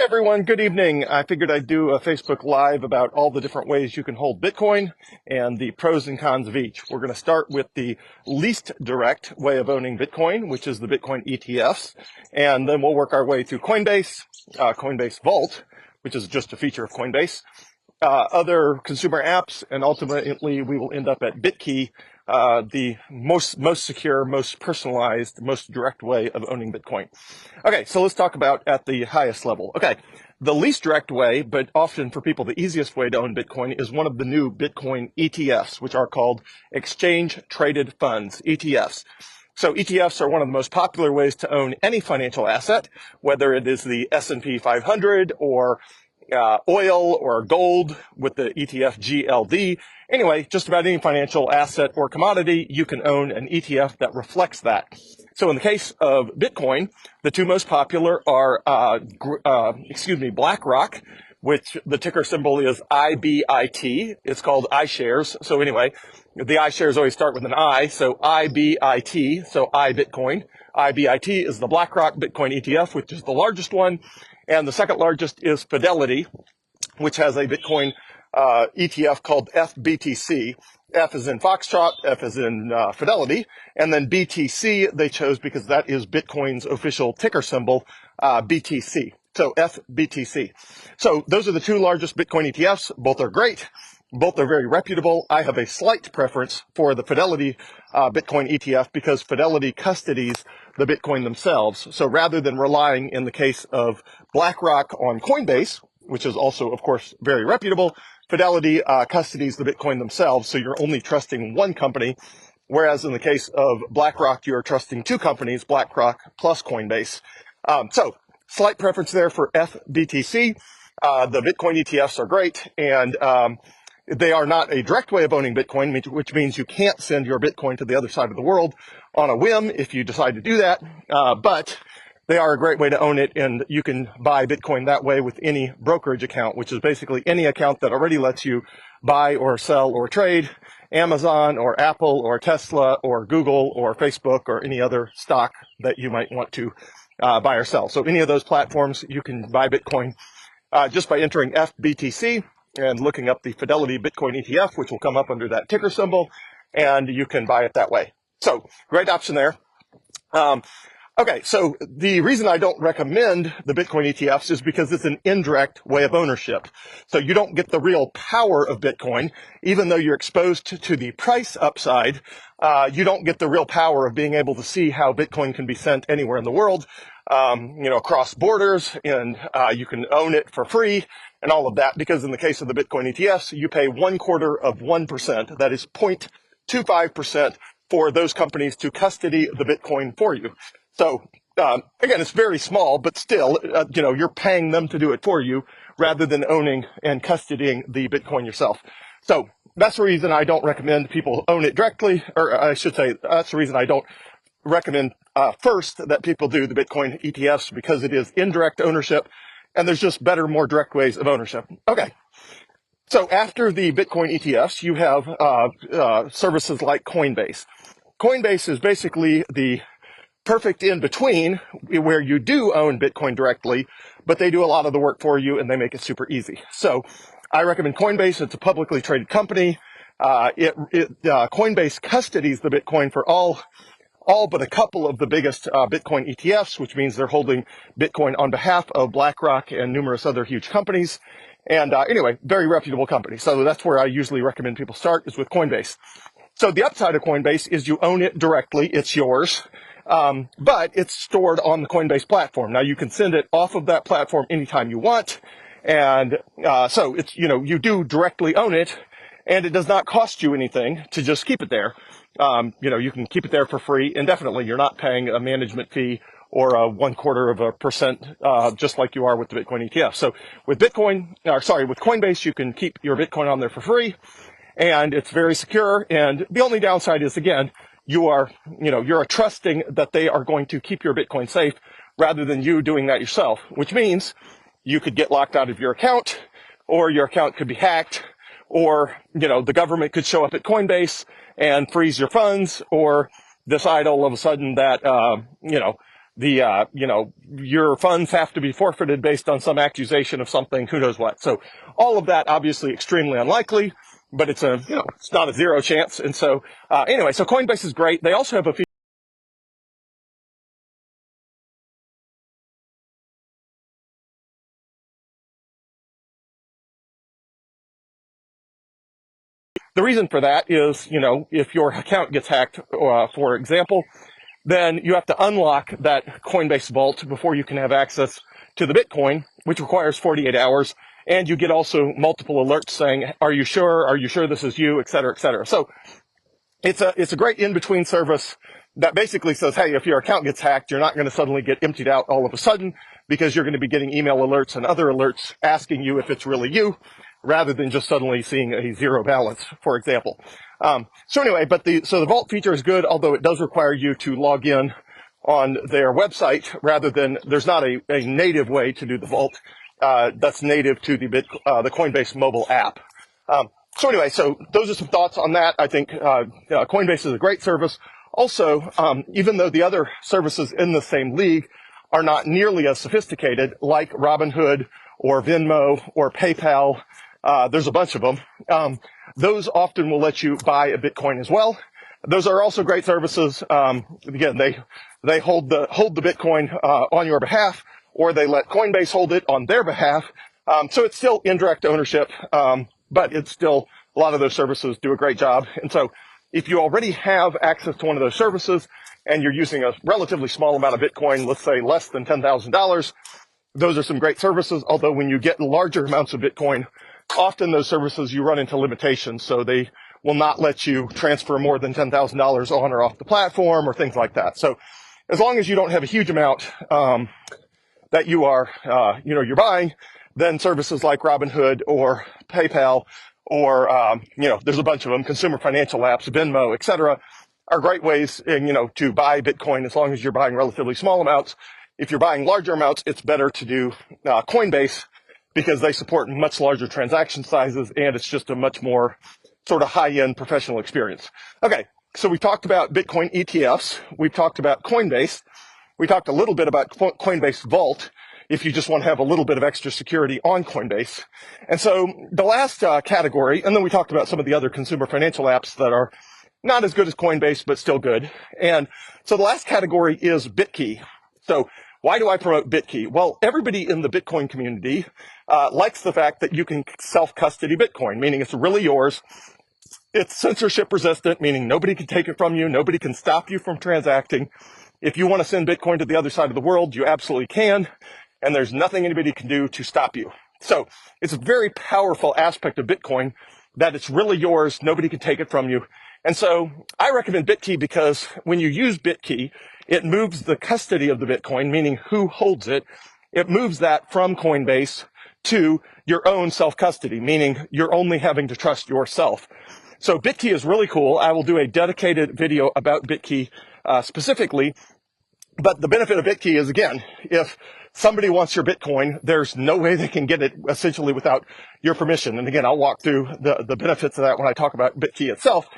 everyone, good evening. I figured I'd do a Facebook Live about all the different ways you can hold Bitcoin and the pros and cons of each. We're going to start with the least direct way of owning Bitcoin, which is the Bitcoin ETFs. And then we'll work our way through Coinbase, Coinbase Vault, which is just a feature of Coinbase, other consumer apps, and ultimately we will end up at BitKey, the most secure, most personalized, most direct way of owning Bitcoin. Okay, so let's talk about at the highest level. Okay, the least direct way, but often for people the easiest way to own Bitcoin is one of the new Bitcoin ETFs, which are called exchange traded funds, ETFs. So ETFs are one of the most popular ways to own any financial asset, whether it is the S&P 500 or oil or gold with the ETF GLD. Anyway, just about any financial asset or commodity, you can own an ETF that reflects that. So in the case of Bitcoin, the two most popular are, BlackRock, which the ticker symbol is IBIT. It's called iShares. So anyway, the iShares always start with an I, so IBIT, so iBitcoin. IBIT is the BlackRock Bitcoin ETF, which is the largest one. And the second largest is Fidelity, which has a Bitcoin ETF called FBTC. F is in Foxtrot, F is in Fidelity, and then BTC they chose because that is Bitcoin's official ticker symbol, BTC. So FBTC. So those are the two largest Bitcoin ETFs. Both are great. Both are very reputable. I have a slight preference for the Fidelity Bitcoin ETF because Fidelity custodies the Bitcoin themselves. So rather than relying, in the case of BlackRock, on Coinbase, which is also, of course, very reputable, Fidelity custodies the Bitcoin themselves. So you're only trusting one company, whereas in the case of BlackRock, you're trusting two companies, BlackRock plus Coinbase. So slight preference there for FBTC. The Bitcoin ETFs are great, and they are not a direct way of owning Bitcoin, which means you can't send your Bitcoin to the other side of the world on a whim if you decide to do that. But they are a great way to own it, and you can buy Bitcoin that way with any brokerage account, which is basically any account that already lets you buy or sell or trade Amazon or Apple or Tesla or Google or Facebook or any other stock that you might want to buy or sell. So any of those platforms, you can buy Bitcoin just by entering FBTC and looking up the Fidelity Bitcoin ETF, which will come up under that ticker symbol, and you can buy it that way. So great option there. Okay, so the reason I don't recommend the Bitcoin ETFs is because it's an indirect way of ownership. So you don't get the real power of Bitcoin, even though you're exposed to the price upside. You don't get the real power of being able to see how Bitcoin can be sent anywhere in the world, across borders, and you can own it for free and all of that, because in the case of the Bitcoin ETFs, you pay 1/4%, that is 0.25% for those companies to custody the Bitcoin for you. So, again, it's very small, but still, you're paying them to do it for you rather than owning and custodying the Bitcoin yourself. So that's the reason I don't recommend people own it directly, or I should say, that's the reason I don't recommend first that people do the Bitcoin ETFs, because it is indirect ownership, and there's just better, more direct ways of ownership. Okay. So after the Bitcoin ETFs, you have services like Coinbase. Coinbase is basically the perfect in between, where you do own Bitcoin directly, but they do a lot of the work for you and they make it super easy. So I recommend Coinbase. It's a publicly traded company. Coinbase custodies the Bitcoin for all but a couple of the biggest Bitcoin ETFs, which means they're holding Bitcoin on behalf of BlackRock and numerous other huge companies. And anyway, very reputable company. So that's where I usually recommend people start, is with Coinbase. So the upside of Coinbase is you own it directly. It's yours. But it's stored on the Coinbase platform. Now you can send it off of that platform anytime you want. And so it's, you do directly own it, and it does not cost you anything to just keep it there. You can keep it there for free indefinitely. You're not paying a management fee or a 0.25%, just like you are with the Bitcoin ETF. So with with Coinbase, you can keep your Bitcoin on there for free, and it's very secure. And the only downside is, again, you're trusting that they are going to keep your Bitcoin safe rather than you doing that yourself, which means you could get locked out of your account, or your account could be hacked, or, the government could show up at Coinbase and freeze your funds, or decide all of a sudden that, your funds have to be forfeited based on some accusation of something, who knows what. So all of that obviously extremely unlikely, but it's not a zero chance. And so, anyway, so Coinbase is great. They also have a feature. The reason for that is, if your account gets hacked, for example, then you have to unlock that Coinbase vault before you can have access to the Bitcoin, which requires 48 hours. And you get also multiple alerts saying, are you sure? Are you sure this is you? Et cetera, et cetera. So it's a great in-between service that basically says, hey, if your account gets hacked, you're not going to suddenly get emptied out all of a sudden, because you're going to be getting email alerts and other alerts asking you if it's really you, rather than just suddenly seeing a zero balance, for example. So anyway, so the vault feature is good, although it does require you to log in on their website, rather than, there's not a native way to do the vault that's native to the Coinbase mobile app. So anyway, so those are some thoughts on that. I think Coinbase is a great service. Also, even though the other services in the same league are not nearly as sophisticated, like Robinhood or Venmo or PayPal, there's a bunch of them. Those often will let you buy a Bitcoin as well. Those are also great services. Again, they hold the Bitcoin on your behalf, or they let Coinbase hold it on their behalf. So it's still indirect ownership, but it's still, a lot of those services do a great job. And so if you already have access to one of those services and you're using a relatively small amount of Bitcoin, let's say less than $10,000, those are some great services. Although when you get larger amounts of Bitcoin, often those services, you run into limitations. So they will not let you transfer more than $10,000 on or off the platform or things like that. So as long as you don't have a huge amount that you are, you're buying, then services like Robinhood or PayPal or, there's a bunch of them, consumer financial apps, Venmo, et cetera, are great ways, to buy Bitcoin as long as you're buying relatively small amounts. If you're buying larger amounts, it's better to do Coinbase, because they support much larger transaction sizes, and it's just a much more sort of high-end professional experience. Okay, so we talked about Bitcoin ETFs. We've talked about Coinbase. We talked a little bit about Coinbase Vault, if you just want to have a little bit of extra security on Coinbase. And so the last category, and then we talked about some of the other consumer financial apps that are not as good as Coinbase, but still good. And so the last category is BitKey. So why do I promote BitKey? Well, everybody in the Bitcoin community likes the fact that you can self-custody Bitcoin, meaning it's really yours. It's censorship resistant, meaning nobody can take it from you. Nobody can stop you from transacting. If you want to send Bitcoin to the other side of the world, you absolutely can. And there's nothing anybody can do to stop you. So it's a very powerful aspect of Bitcoin that it's really yours. Nobody can take it from you. And so I recommend BitKey because when you use BitKey, it moves the custody of the Bitcoin, meaning who holds it. It moves that from Coinbase to your own self-custody, meaning you're only having to trust yourself. So BitKey is really cool. I will do a dedicated video about BitKey specifically. But the benefit of BitKey is, again, if somebody wants your Bitcoin, there's no way they can get it essentially without your permission. And again, I'll walk through the benefits of that when I talk about BitKey itself.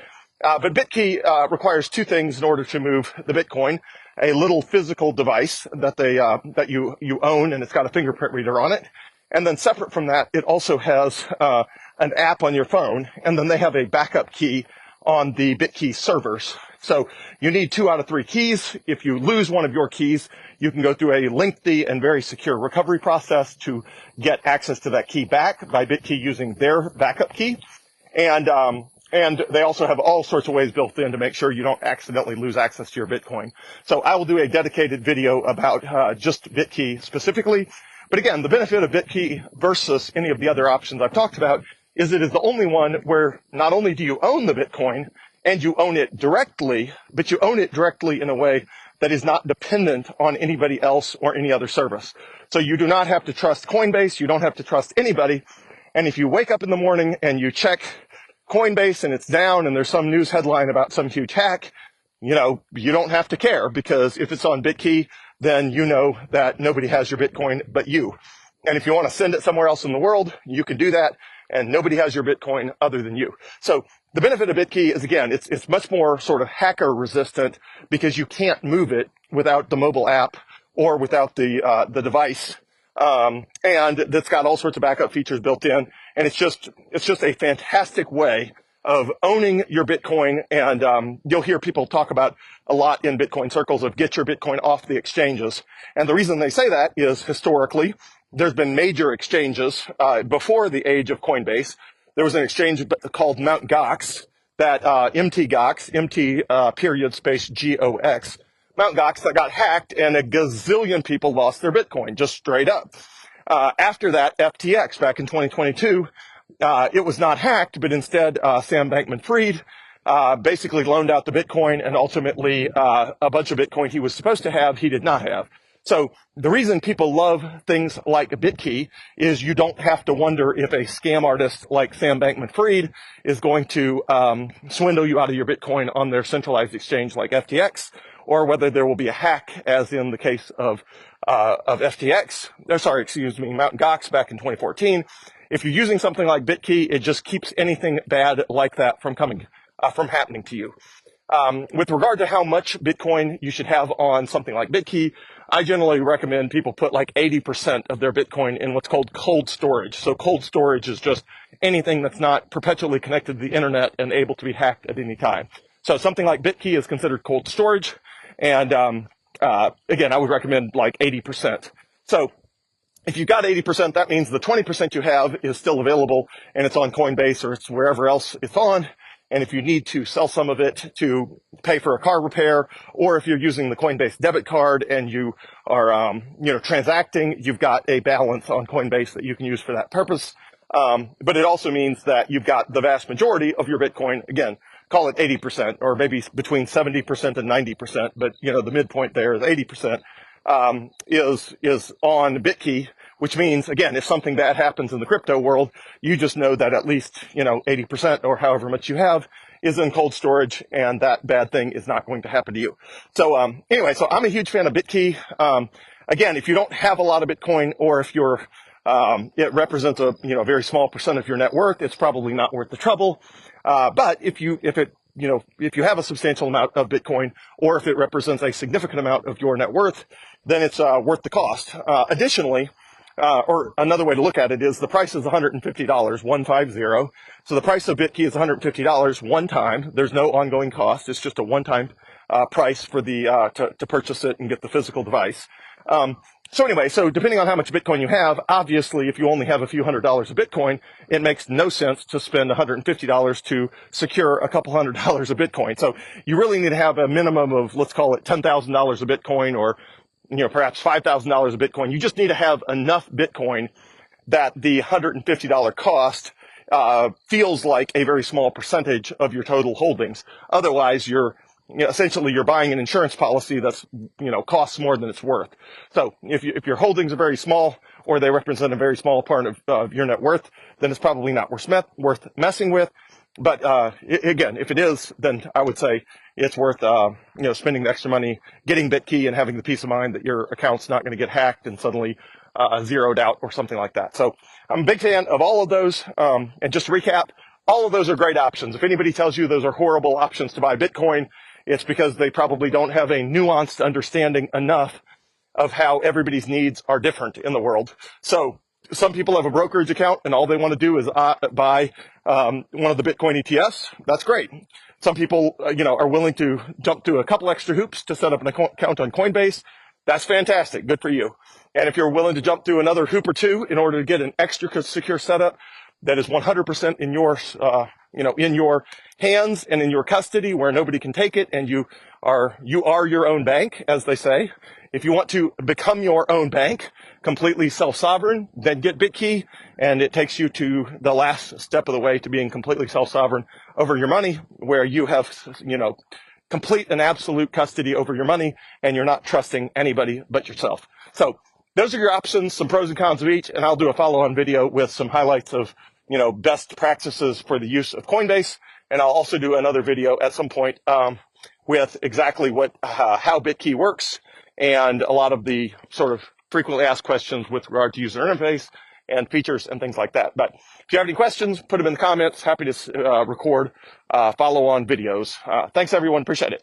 But BitKey requires two things in order to move the Bitcoin: a little physical device that you own, and it's got a fingerprint reader on it. And then separate from that, it also has an app on your phone, and then they have a backup key on the BitKey servers. So you need 2 out of 3 keys. If you lose one of your keys, you can go through a lengthy and very secure recovery process to get access to that key back by BitKey using their backup key. And they also have all sorts of ways built in to make sure you don't accidentally lose access to your Bitcoin. So I will do a dedicated video about just BitKey specifically. But again, the benefit of BitKey versus any of the other options I've talked about is it is the only one where not only do you own the Bitcoin and you own it directly, but you own it directly in a way that is not dependent on anybody else or any other service. So you do not have to trust Coinbase. You don't have to trust anybody. And if you wake up in the morning and you check Coinbase and it's down and there's some news headline about some huge hack, you don't have to care, because if it's on BitKey, then you know that nobody has your Bitcoin but you. And if you want to send it somewhere else in the world, you can do that, and nobody has your Bitcoin other than you. So the benefit of BitKey is, again, it's much more sort of hacker resistant because you can't move it without the mobile app or without the device. And that's got all sorts of backup features built in. And it's just a fantastic way of owning your Bitcoin. And you'll hear people talk about a lot in Bitcoin circles of get your Bitcoin off the exchanges. And the reason they say that is historically, there's been major exchanges before the age of Coinbase. There was an exchange called Mt. Gox that MT Gox, MT period space GOX, Mt. Gox, that got hacked and a gazillion people lost their Bitcoin just straight up. After that, FTX back in 2022, it was not hacked, but instead Sam Bankman-Fried basically loaned out the Bitcoin, and ultimately a bunch of Bitcoin he was supposed to have, he did not have. So the reason people love things like BitKey is you don't have to wonder if a scam artist like Sam Bankman-Fried is going to swindle you out of your Bitcoin on their centralized exchange like FTX, or whether there will be a hack, as in the case of FTX. Mt. Gox back in 2014. If you're using something like BitKey, it just keeps anything bad like that from happening to you. With regard to how much Bitcoin you should have on something like BitKey, I generally recommend people put like 80% of their Bitcoin in what's called cold storage. So cold storage is just anything that's not perpetually connected to the internet and able to be hacked at any time. So something like BitKey is considered cold storage. And again, I would recommend like 80%. So if you've got 80%, that means the 20% you have is still available and it's on Coinbase or it's wherever else it's on. And if you need to sell some of it to pay for a car repair, or if you're using the Coinbase debit card and you are, transacting, you've got a balance on Coinbase that you can use for that purpose. But it also means that you've got the vast majority of your Bitcoin, again, call it 80%, or maybe between 70% and 90%, but, the midpoint there is 80%, is on BitKey, which means, again, if something bad happens in the crypto world, you just know that at least, 80% or however much you have is in cold storage, and that bad thing is not going to happen to you. So, anyway, so I'm a huge fan of BitKey. Again, if you don't have a lot of Bitcoin, or if it represents a, very small percent of your net worth, it's probably not worth the trouble. But if you have a substantial amount of Bitcoin, or if it represents a significant amount of your net worth, then it's worth the cost. Additionally, or another way to look at it is the price is $150, 150. So the price of BitKey is $150 one time. There's no ongoing cost. It's just a one-time price for to purchase it and get the physical device. So anyway, so depending on how much Bitcoin you have, obviously, if you only have a few $100s of Bitcoin, it makes no sense to spend $150 to secure a couple $100s of Bitcoin. So you really need to have a minimum of, let's call it $10,000 of Bitcoin, or, perhaps $5,000 of Bitcoin. You just need to have enough Bitcoin that the $150 cost feels like a very small percentage of your total holdings. Otherwise, essentially you're buying an insurance policy that's, costs more than it's worth. So if your holdings are very small, or they represent a very small part of your net worth, then it's probably not worth messing with. But, again, if it is, then I would say it's worth, spending the extra money, getting BitKey, and having the peace of mind that your account's not going to get hacked and suddenly, zeroed out or something like that. So I'm a big fan of all of those. And just to recap, all of those are great options. If anybody tells you those are horrible options to buy Bitcoin, it's because they probably don't have a nuanced understanding enough of how everybody's needs are different in the world. So some people have a brokerage account and all they want to do is buy one of the Bitcoin ETFs. That's great. Some people, are willing to jump through a couple extra hoops to set up an account on Coinbase. That's fantastic. Good for you. And if you're willing to jump through another hoop or two in order to get an extra secure setup that is 100% in your, in your hands and in your custody, where nobody can take it, and you are your own bank, as they say. If you want to become your own bank, completely self-sovereign, then get BitKey, and it takes you to the last step of the way to being completely self-sovereign over your money, where you have, complete and absolute custody over your money, and you're not trusting anybody but yourself. So those are your options, some pros and cons of each, and I'll do a follow-on video with some highlights of, best practices for the use of Coinbase, and I'll also do another video at some point with exactly how BitKey works, and a lot of the sort of frequently asked questions with regard to user interface and features and things like that. But if you have any questions, put them in the comments. Happy to record follow-on videos. Thanks, everyone. Appreciate it.